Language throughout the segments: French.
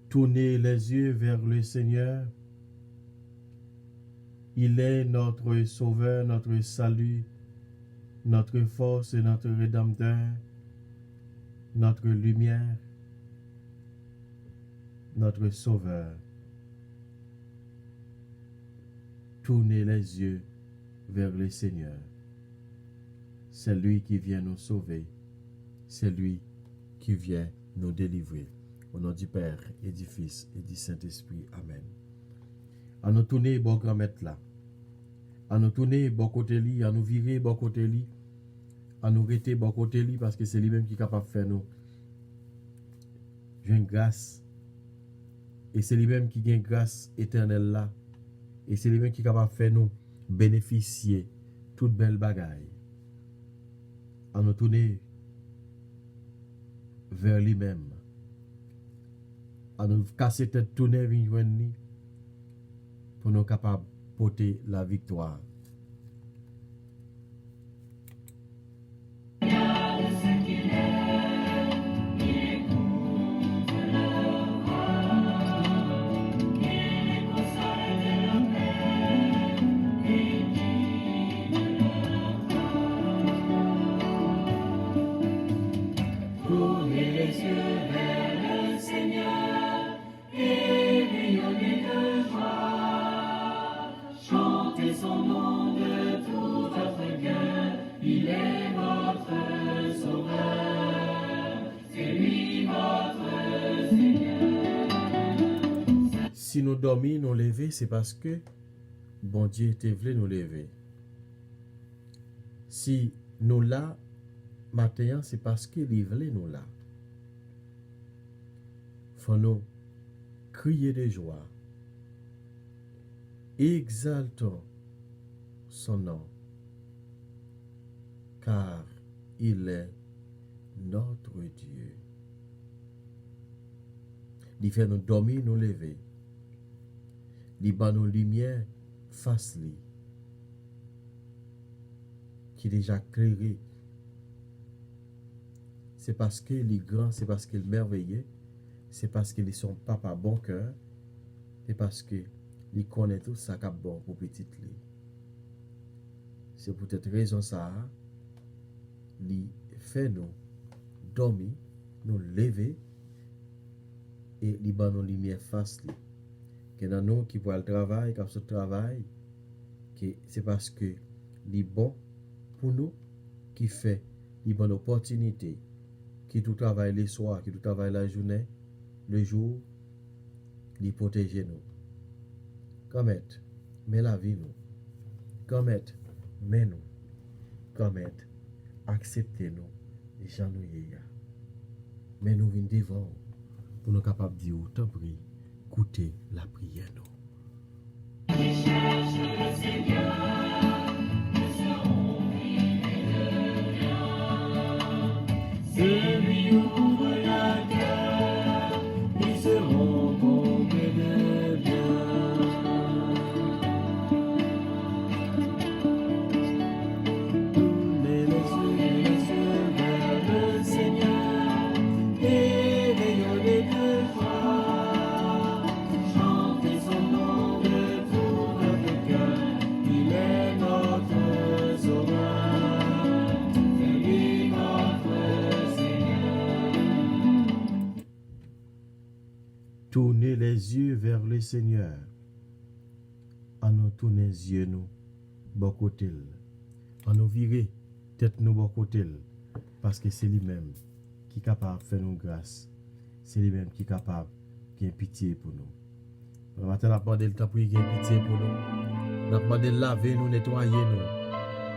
Tournez les yeux vers le Seigneur. Il est notre Sauveur, notre salut, notre force et notre Rédempteur, notre lumière, notre Sauveur. Tournez les yeux vers le Seigneur. C'est lui qui vient nous sauver. C'est lui qui vient nous délivrer. Au nom du Père et du Fils et du Saint-Esprit. Amen. À nous tourner, bon grand-maître là. À nous tourner, bon côté li. À nous virer, bon côté li. À nous rester, bon côté li. Parce que c'est lui-même qui est capable de faire nous. J'ai une grâce. Et c'est lui-même qui a une grâce éternelle là. Et c'est lui-même qui est capable de faire nous bénéficier toute belle bagaille. À nous tourner vers lui-même. À nous casser tête tourner vers lui pour nous capables de porter la victoire. Si nous dormons, nous lever, c'est parce que bon Dieu était voulu nous lever. Si nous là, matin, c'est parce qu'il voulait nous là. Faut nous crier de joie. Exaltons son nom, car il est notre Dieu. Il fait nous dormir, nous lever. Il bat nos lumières face lui, qui est déjà clairé. C'est parce qu'il est grand, c'est parce qu'il est merveilleux, c'est parce qu'il est son papa bon cœur, c'est parce qu'il connaît tout ça qu'a bon pour petite lui. C'est pour cette raison ça, il fait nous dormir, nous lever et il bat nos lumières face lui. Que dans nous qui voient le travail, comme ce travail, c'est parce que les bon pour nous qui fait les bonnes opportunités, qui tout travaille les soirs, qui tout travaille la journée, le jour, les protéger nous. Comme être, mais la vie nous. Comme être, mais nous. Comme être, acceptez nous, les gens nous y a. Mais nous venons devant pour nous capables de dire, tant pis. Écoutez la prière. Cherche le Seigneur, nous serons guidés de bien. Celui ouvre la cœur, nous serons comblés de bien. Tournez les yeux vers le Seigneur et rayonnez de joie. Tournez les yeux vers le Seigneur. En nous tourner les yeux nous, bon côté. En nous virer tête nous bon côté. Parce que c'est lui-même qui est capable de faire nous grâce. C'est lui-même qui est capable de faire pitié pour nous. On va demander le temps pour qu'il ait pitié pour nous. On va demander de laver nous, nettoyer nous.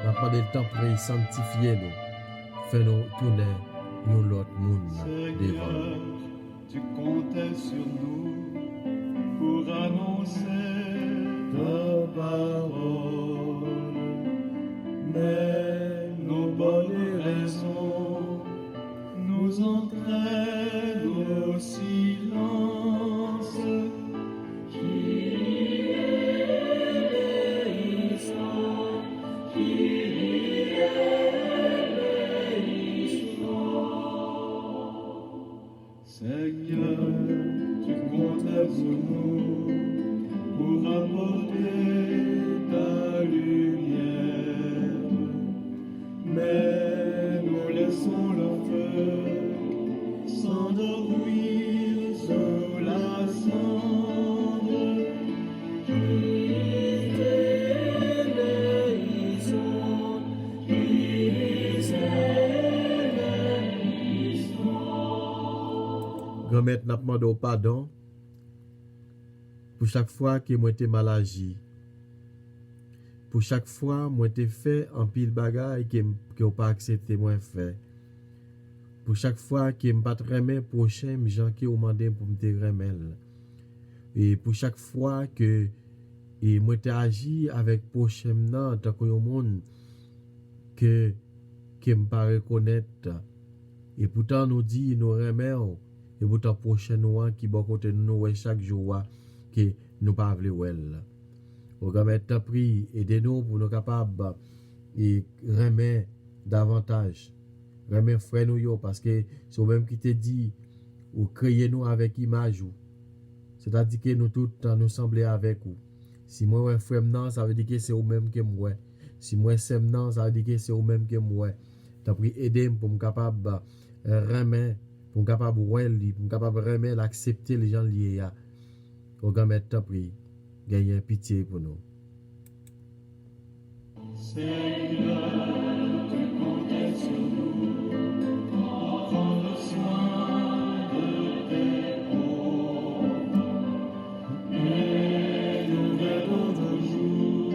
On va demander le temps pour sanctifier nous. Faire nous tourner nous l'autre monde devant nous. Tu comptais sur nous pour annoncer ta parole, mais nos bonnes raisons nous entraînent au silence. Qui est l'histoire, qui est l'histoire. Seigneur, tu comptes nous pour apporter ta lumière. Mais nous laissons le feu s'endormir sous la cendre. Grand-mère n'a demandé pardon pour chaque fois que moi été mal agi. Pour chaque fois moi été fait en pile bagaille que pas accepté moi fait. Pour chaque fois que me pas remet prochain gens qui ont demandé pour me te remettre. Et pour chaque fois que et moi été agi avec prochain nan tant que monde que me pas reconnaître. Et pourtant nous dit nous remet et pourtant prochain nous qui bon côté nous chaque jour que nous pas vle well. Au grand-mère prie aidez-nous pour nous capables et remet davantage. Remet frère nous yo parce que c'est au même qui te dit ou créer nous avec image ou. C'est-à-dire que nous tout temps nous sembler avec vous. Si moi ouais frère non ça veut dire que c'est au même que moi. Si moi sem non ça veut dire que c'est au même que moi. T'as pris aider pour me capable remet pour capable well pour capable remet l'accepter les gens liés à. Au grand-mère t'as pris gagner pitié pour nous. Seigneur, tu comptais sur nous pour prendre soin de tes pauvres. Et nous verrons toujours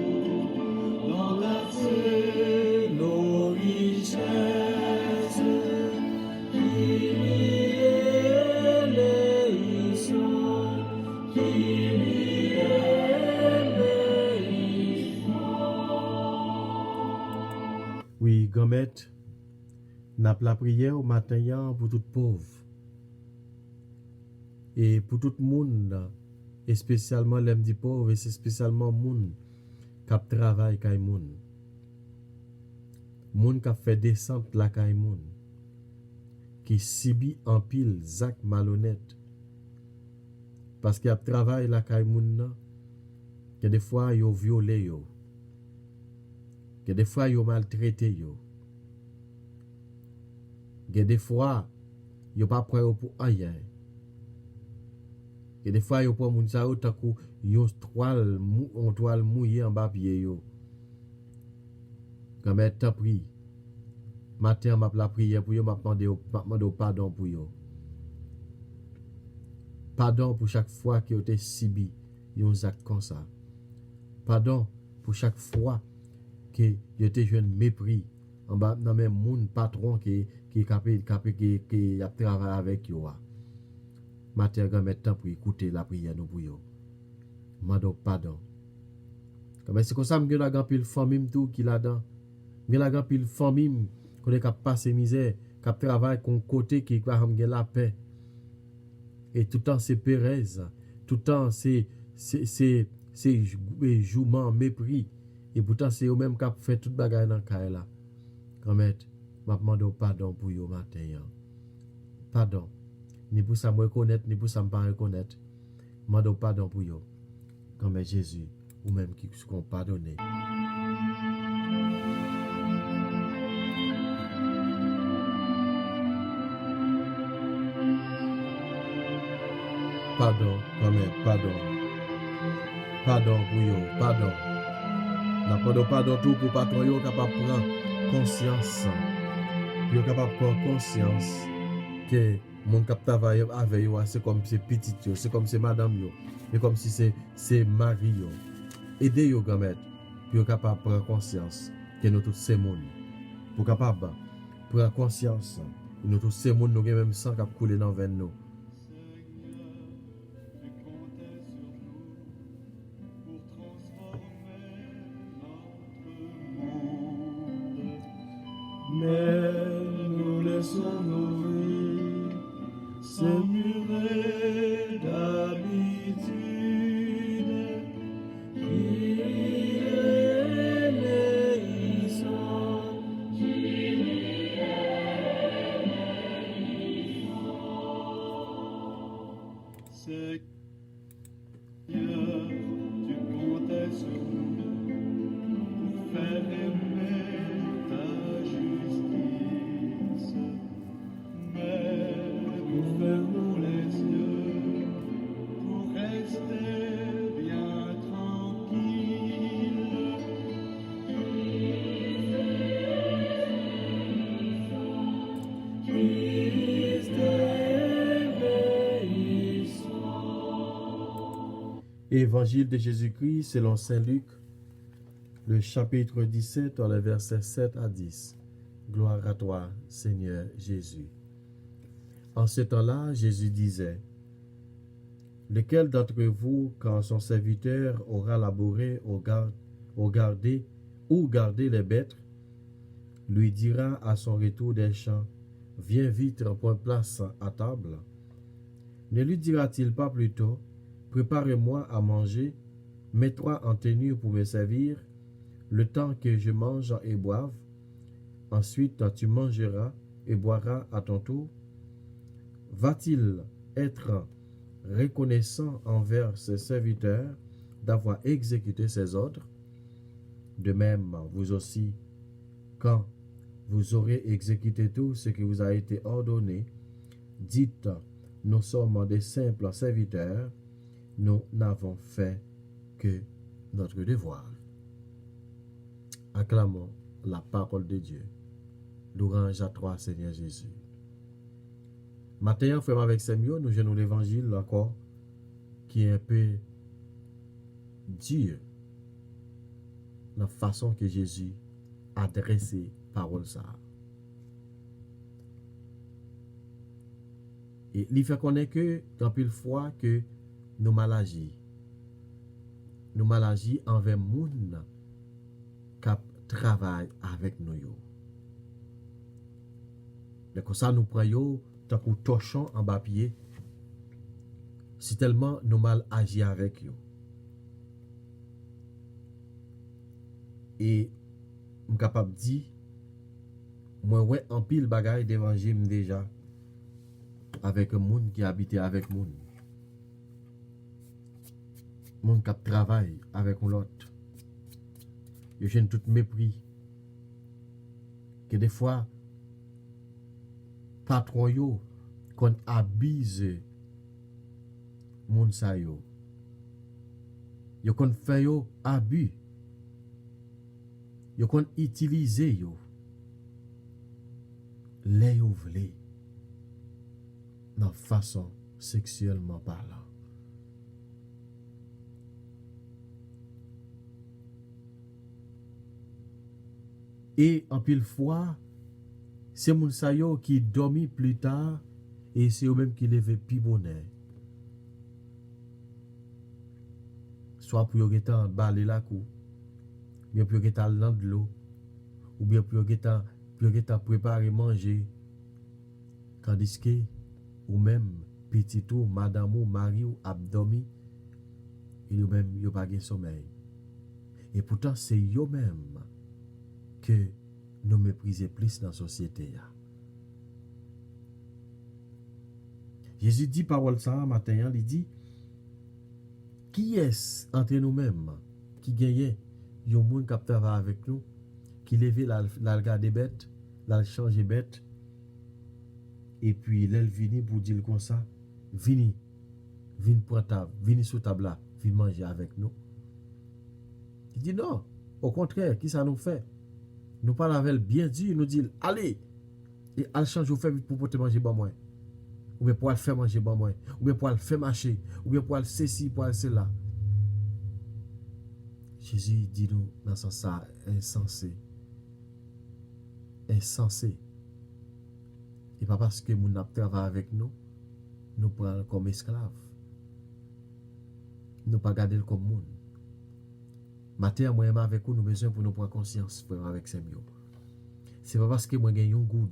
d'enlacer nos richesses, Oui, grand-mère, n'a la prière au matin pour tout pauvre. Et pour tout le monde, et spécialement l'aime dit pauvre, et c'est spécialement monde qui travaille kay monde. Monde qui fait descente la kay monde. Qui subit en pile zak malhonnête. Parce qu'il y a travail la kay monde, que des fois yo violé yo. Que des fois yo maltraité yo. Que des fois yo pas prêt pour rien. Que des fois yo prend moun sa yo takou yo toile mouillé en bas pied yo. Quand m'a tant pris. Matin m'a la prière pour yo m'a demandé pardon pour yo. Pardon pour chaque fois que yo te subi yon acte comme ça. Pardon pour chaque fois que yo te jeune mépris en bas dans même moun patron qui a travaillé avec yo. Matin grand temps pour écouter la prière nous pour yo. Mando pardon. Comme c'est comme ça me la grand pile famille tout qui là-dedans. Me la grand pile famille qu'on est capable passer misère, cap travail con côté qui va me la paix. Et tout le temps c'est Pérez, tout le temps c'est jouement mépris. Et pourtant c'est eux même qui fait toute bagaille dans caille là. Quand m'a demandé pardon pour yo matin. Pardon. Ni pour ça me reconnaître, ni pour ça me pas reconnaître. Demande pardon pour yo. Quand Jésus ou même qui sont pardonné. Pardon, quand même, pardon. Pardon pour yo, pardon. N'a pas de pardon tout pour patron yo capable prendre conscience. Yo capable prendre conscience que mon cap travail avec yo c'est comme c'est petit yo, c'est comme c'est madame yo, mais comme si c'est mari yo. Aider yo grand-mère pour capable prendre conscience que nous tous c'est monde. Pour capable prendre conscience que nous tous c'est monde nous même sang cap couler dans veine nous. Mais nous laissons nos vies s'emmurer d'habitude. Évangile de Jésus-Christ selon Saint Luc, le chapitre 17, les versets 7 à 10. Gloire à toi, Seigneur Jésus. En ce temps-là, Jésus disait, « Lequel d'entre vous, quand son serviteur aura labouré ou gardé les bêtes, lui dira à son retour des champs, « Viens vite, prends place à table » Ne lui dira-t-il pas plutôt, « Prépare-moi à manger, mets-toi en tenue pour me servir, le temps que je mange et boive, ensuite tu mangeras et boiras à ton tour » Va-t-il être reconnaissant envers ses serviteurs d'avoir exécuté ses ordres? De même, vous aussi, quand vous aurez exécuté tout ce qui vous a été ordonné, dites, nous sommes des simples serviteurs, nous n'avons fait que notre devoir. Acclamons la parole de Dieu. Louange à toi, Seigneur Jésus. Matin, frère avec Samuel, nous genons l'évangile encore, qui est un peu dur, la façon que Jésus a adressé parole ça. Et il fait connaître que, dans pile fois, que nous mal agis envers moun qui travaille avec nous. Mais comme ça, nous prenons tant qu'on torchon en bas pied, si tellement nous mal agi avec eux. Et je suis capable de dire, moi ouais en pile bagaille d'évangile déjà avec un monde qui habite avec moun. Moun qui travaille avec l'autre. Je gêne tout mépris. Que des fois patron yo qu'on abuse moun sa yo. Yo kon fait yo abus. Yo kon utiliser yo. Les yo vle. Dans façon sexuellement parlant. Et en pile fois, c'est moun sa yo qui dormi plus tard et c'est eux même qui leve plus bonheur. Soit pour yo getan balé la cou, bien pour yo getan l'an de l'eau, ou bien pour yo getan préparer manger, tandis que ou même petit ou madame ou mari ou abdomi, et yo même yo pas gen sommeil. Et pourtant c'est yo même que nous méprisons plus dans la société. Jésus dit parole ça matin, il dit, qui est entre nous-mêmes qui gagne yon moun qui travaille avec nous, qui lève la regarder bête, la changer bête, et puis l'elle vini pour dire comme ça, vini pour table, vini sous table là, vini manger avec nous. Il dit non, au contraire, qui ça nous fait? Nous parlons avec elle bien dur, nous dit allez, et elle change vous fait vite pour te manger bon moi. Ou bien pour elle faire manger bon moi, ou bien pour elle faire marcher, ou bien pour elle ceci, pour elle cela. Jésus dit nous dans ce sens insensé. Insensé. Et pas parce que nous travaillons avec nous, nous prenons comme esclaves. Nous pas garder comme monde. Matin, moi et avec vous, nous avons besoin pour nous prendre conscience, frère, avec ces mieux. C'est pas parce que moi j'ai un goût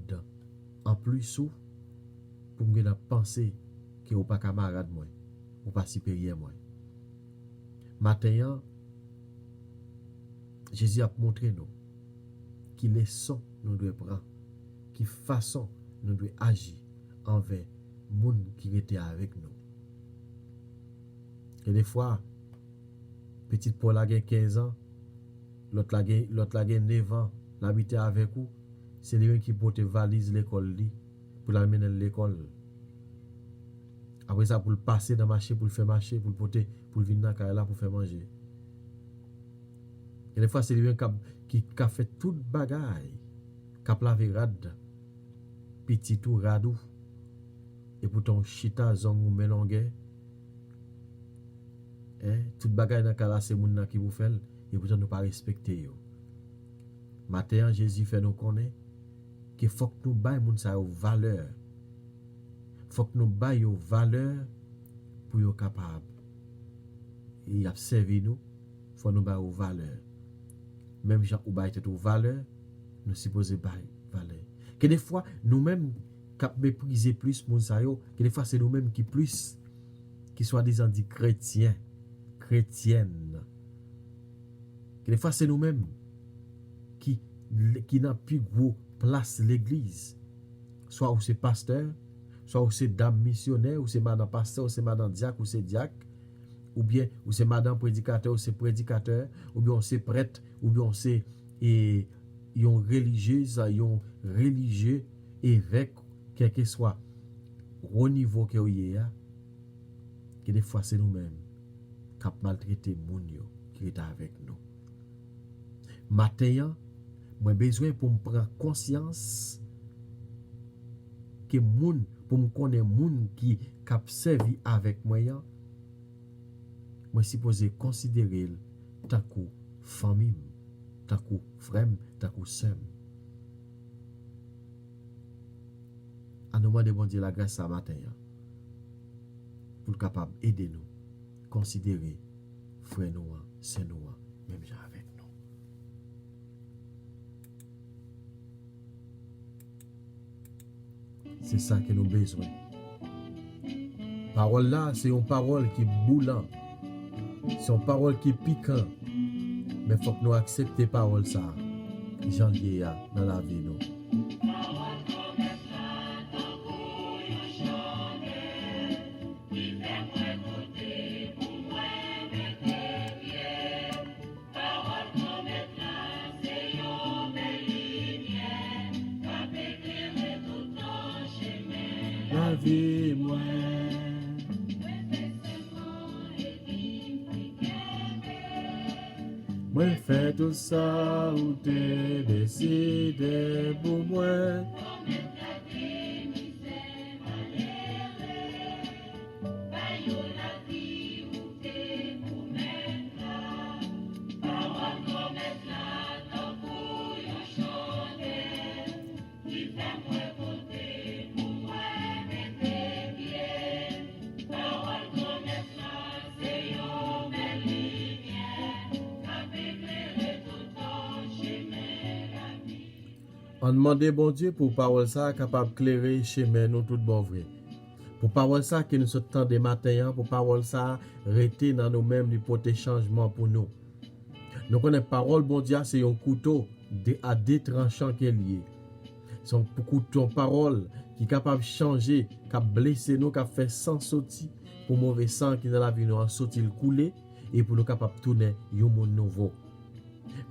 en plus ou pour me penser que vous pas camarade moi, ou pas supérieur moi. Matin, Jésus a montré nous qui leçon nous devons prendre, qui façon nous devons agir envers les gens qui étaient avec nous. Et des fois, petite Paul a 15 ans, l'autre a 9 ans, l'habiter avec vous, c'est lui qui porte valise l'école pour l'amener à l'école. Après ça, pour le passer dans le marché, pour le faire marcher, pour le porter, pour le venir dans la pour faire manger. Et des fois, c'est lui qui a fait toute bagaille, qui a lavé rad, petit tout radou, et pourtant chita zong ou melongue. Tout bagay dans cas là c'est moun nan qui vous fait et pourtant nous pas respecter yo. Matin Jésus fait nous connaître que faut que nous bail moun sa yo valeur. Faut que nous bail yo valeur pour yo capable et a servi nous, faut nous bail yo valeur. Même gens ou bail tout valeur, nous supposé bail valeur. Que des fois nous-mêmes cap mépriser plus moun sa yo, que des fois c'est nous-mêmes qui plus qui soi-disant dit chrétiens, chrétiennes. Que des fois c'est nous-mêmes qui n'a plus gros place l'église. Soit ou c'est pasteur, soit ou c'est dame missionnaire, ou c'est madame pasteur, ou c'est madame diacre, ou c'est diacre, ou bien ou c'est madame prédicateur, ou c'est prédicateur, ou bien c'est prêtre, ou bien c'est yon religieuse, yon religieux, évêque, quel que soit au niveau que y a, que des fois c'est nous-mêmes qui avons maltraité moun yo qui est avec nous. Matin, moi besoin pour me prendre conscience que moun pour me connaître moun qui cap servi avec moi, moi supposé considérer tant que famille, tant que frère, tant que sœur. À nous demander bon Dieu la grâce à matin pour capable aider nous considérer frère nous, sœur nous, même gens avec nous. C'est ça que nous avons besoin. Parole là, c'est une parole qui est boulant. C'est une parole qui est piquant. Mais il faut que nous acceptions parole ça. J'en ai dans la vie nous. La vie, moi. Moi, fais tout ça ou t'es décidé pour moi. On demande bon Dieu pour parole ça capable d'éclairer chemin nous tout bon vrai. Pour parole ça que nous sommes temps des matins, pour parole ça rester dans nous-mêmes du porter changement pour nous. Nous connaissons parole bon Dieu c'est un couteau à deux tranchants qui est lié. C'est un couteau parole qui est capable de changer, qui a blessé nous, qui a fait sang sortir pour mauvais sang qui dans la vie nous a sorti le couler et pour nous capable de tourner un monde nouveau.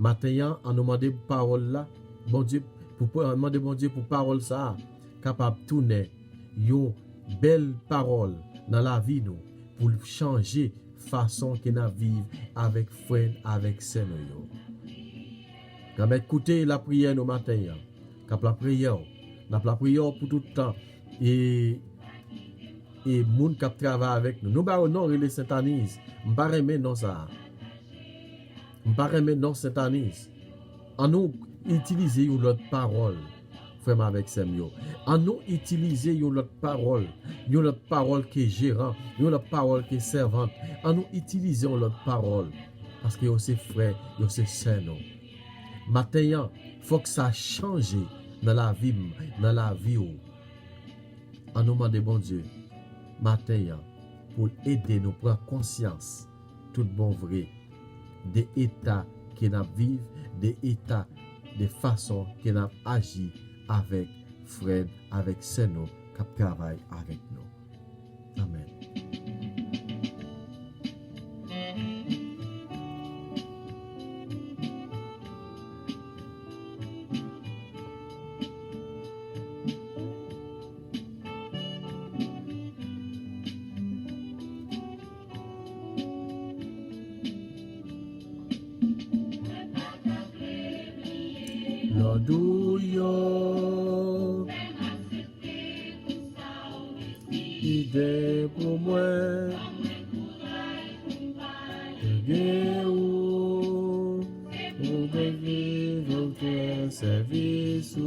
Matin on demande parole là bon Dieu pour demander bon Dieu pour parole ça capable de tourner une belle parole dans la vie nous pour changer façon que nous vivons avec frère avec sœur nous. Quand écouter la prière nos matin quand la prière pour tout le temps et moun qui travaille avec nous ba non relé satanise m'pa remet non ça m'pa remet non satanise en nous utiliser une autre parole frère avec Samuel en nous utiliser une autre parole qui est gérant une autre parole qui est servante en nous utiliser une autre parole parce que c'est frère c'est sœur nous matin faut que ça change dans la vie en nous demande bon Dieu matin pour aider nous prendre conscience tout bon vrai des états que nous vivons des états de façon que nous agissons avec frère, avec sœur qui travaillent avec nous. Amen. L'ordouillon, idée pour moi, service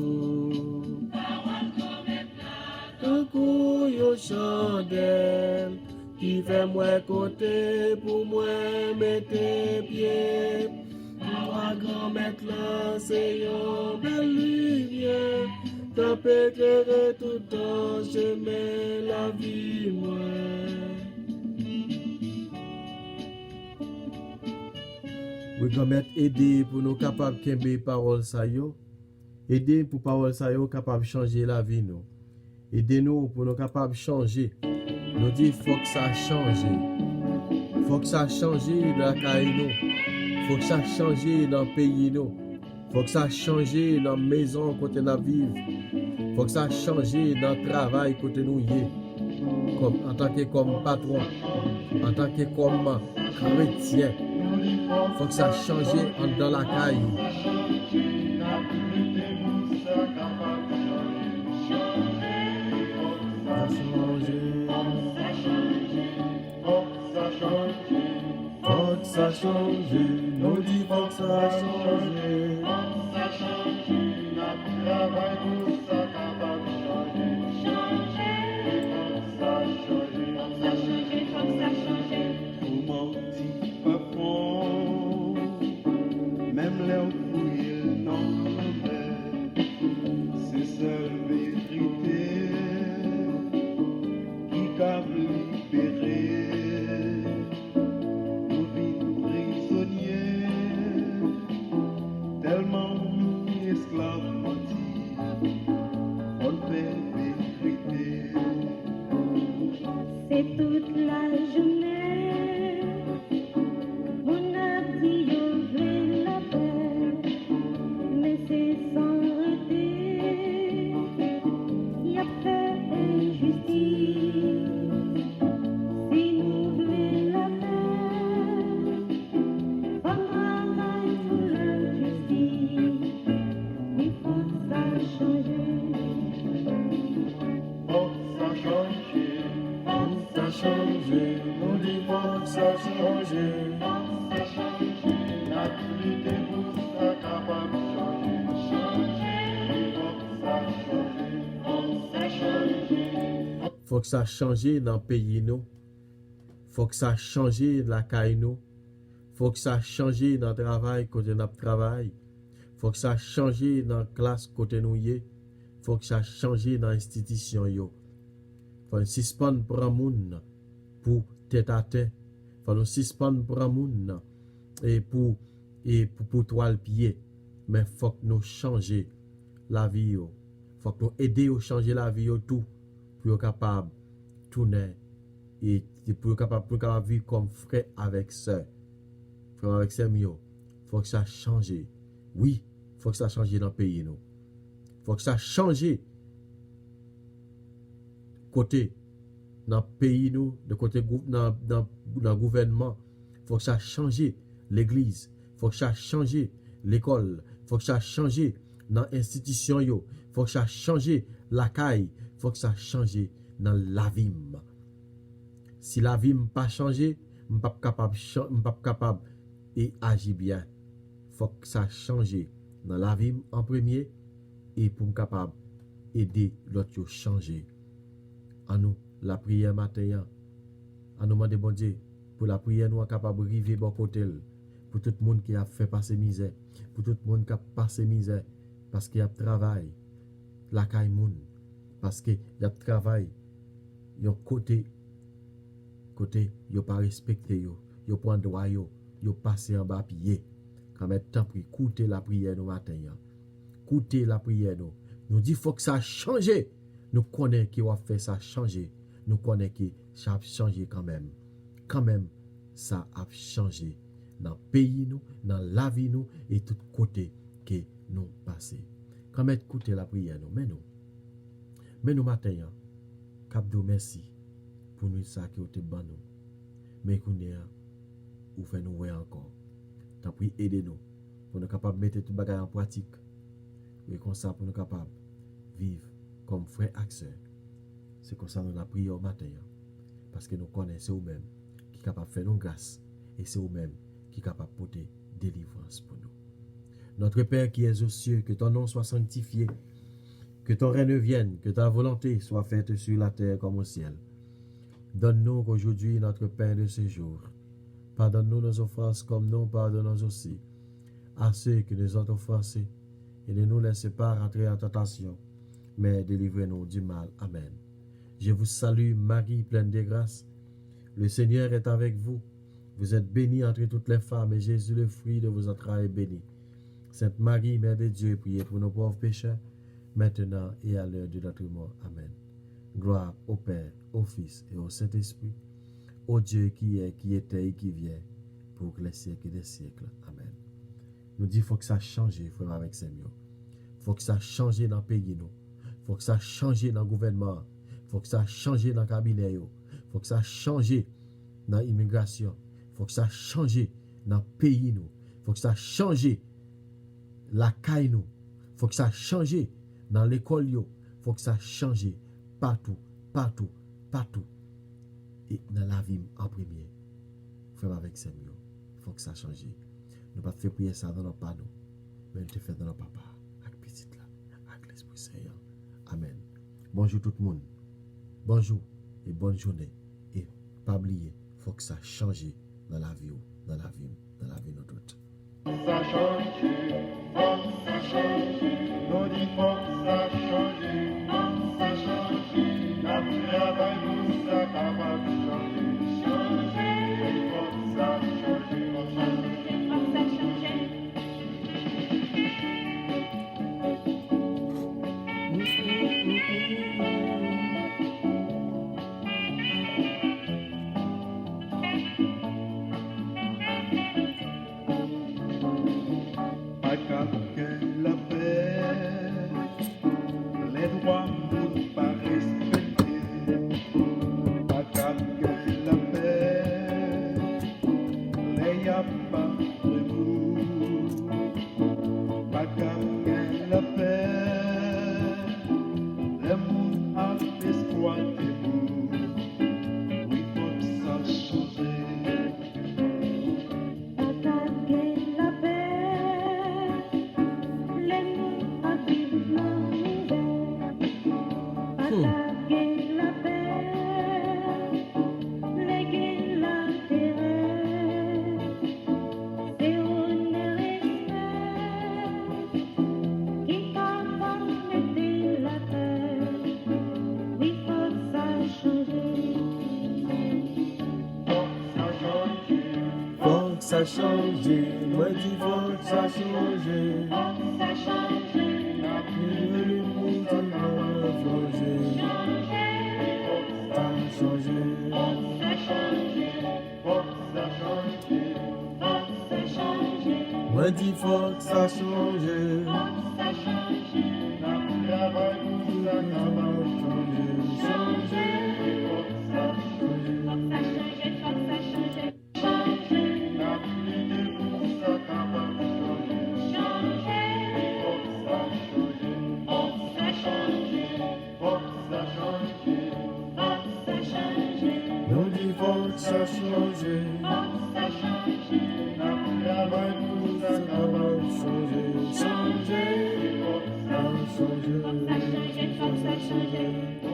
un coup yo chandelle qui fait moi côté pour moi mettre pied moi grand mettre là c'est une belle lumière t'as éclairé tout temps j'aimais la vie moi. Oui, grand mettre aider pour nous capables de parole ça yo. Aider pour parole ça yo capable changer la vie nous. Aidez-nous pour nous capables de changer. Nous dit faut que ça change. Faut que ça change dans la caille nous. Faut que ça change dans le pays nous. Faut que ça change dans la maison côté nous vivre. Faut que ça change dans le travail côté nous y comme en tant que comme patron, en tant que comme chrétien. Faut que ça change dans la caille. Faut que ça change, nous dit faut que ça change. Comment dit patron, même les fouilles non c'est seule vérité qui va libérer. Nous vîmes prisonniers, tellement nous esclaves mentis, on fait vérité. C'est toute la journée, on a dit on veut la paix, mais c'est sans arrêter, y a fait injustice. Si nous voulons la paix, on travaille pour la justice, il faut que ça change. Oh, ça change, Ça change, nous dit faut que ça change. ça change, la vérité pour ça capable de changer. Oh, ça change. Faut que ça change dans le pays nous. Faut que ça change dans la caille nous. Faut que ça change dans le travail côté nous travail. Faut que ça change dans la classe côté nous y. Faut que ça change dans l'institution yo. Faut nous suspendre pour un monde pour tête à tête. Faut nous suspendre pour un monde et pour toile pied. Mais faut que nous changer la vie yo. Faut que nous aider à changer la vie yo tout pour être capable de tourner et pour être capable de vivre comme frère avec sœur. Frère avec sœur mio. Faut que ça change. Oui, faut que ça change dans le pays nous. Faut que ça change côté dans le pays nous, de côté dans le gouvernement. Faut que ça change l'église. Faut que ça change l'école. Faut que ça change dans l'institution yo. Faut que ça change la caille. Faut que ça change dans la vie. Si la vie pas changé, m'pas capable et agir bien. Faut que ça change dans la vie en premier et pour capable aider l'autre à changer. À nous la prière matin, à nous demander bon Dieu pour la prière nous capable de arriver bon côté pour tout le monde qui a fait passer misère, pour tout le monde qui a passé misère parce qu'il y a travail la caille moun parce que y a travail yon côté yo pas respecté yo prend droit yo passé en bas pied quand même temps pour écouter la prière nous matin. Écouter la prière nous dit faut que ça change. Nous connaissons qui va faire ça changer. Nous connaissons que ça a changé quand même. Quand même, ça a changé dans le pays, nous, dans la vie, nous, et tout côté que nous passons. Quand même, écoutez la prière, nous, mais nous matin, Capdo, merci pour nous ça qui est bon nous. Mais qu'on est, ou fait nous voir encore. Tant pis, aidez-nous pour nous capables de mettre tout bagage en pratique. Et comme ça, pour nous capables de vivre comme frère et sœur. C'est comme ça nous la prié au matin. Parce que nous connaissons vous-même qui est capable de faire nos grâces. Et c'est vous-même qui est capable de porter délivrance pour nous. Notre Père qui es aux cieux, que ton nom soit sanctifié, que ton règne vienne, que ta volonté soit faite sur la terre comme au ciel. Donne-nous aujourd'hui notre pain de ce jour. Pardonne-nous nos offenses comme nous pardonnons aussi à ceux qui nous ont offensés, et ne nous laisse pas rentrer en tentation, mais délivrez-nous du mal. Amen. Je vous salue, Marie, pleine de grâce. Le Seigneur est avec vous. Vous êtes bénie entre toutes les femmes, et Jésus, le fruit de vos entrailles, est béni. Sainte Marie, Mère de Dieu, priez pour nos pauvres pécheurs, maintenant et à l'heure de notre mort. Amen. Gloire au Père, au Fils et au Saint-Esprit, au Dieu qui est, qui était et qui vient, pour les siècles des siècles. Amen. Nous disons qu'il faut que ça change, frère, avec Seigneur. Il faut que ça change dans le pays. Il faut que ça change dans le gouvernement. Il faut que ça change dans le cabinet. Il faut que ça change dans l'immigration. Il faut que ça change dans le pays. Il faut que ça change la caille. Il faut que ça change dans l'école. Il faut que ça change partout, partout, partout. Et dans la vie en premier. Frère avec Seigneur. Il faut que ça change. Nous ne pas faire prier ça dans nos pas, mais nous te fait dans nos papa, avec petite là, avec l'Esprit Saint. Amen. Bonjour tout le monde. Bonjour et bonne journée. Et pas oublier, il faut que ça change dans la vie, dans la vie, dans la vie de notre. Ça change, ça change, nous dit faut que ça change, ça change, la travail nous ça capable de changer, il faut que ça change, pas qu'à la paix, les droits ne pas respecter, pas qu'à la paix, les y a pas de vous, pas qu'à la paix, les monde a exploité vous, oui faut que ça change. Attaquer la paix, les mots à vivre la misère. Attaquer la paix, léguer l'intérêt. C'est honneur et respect qui capable de la paix. Oui, faut que ça change. Faut que ça change, moi dis faut que ça change. Ça change. Le monde va changer. Ça change. Moi dis faut que ça change. Nous dis faut que ça change. Changer.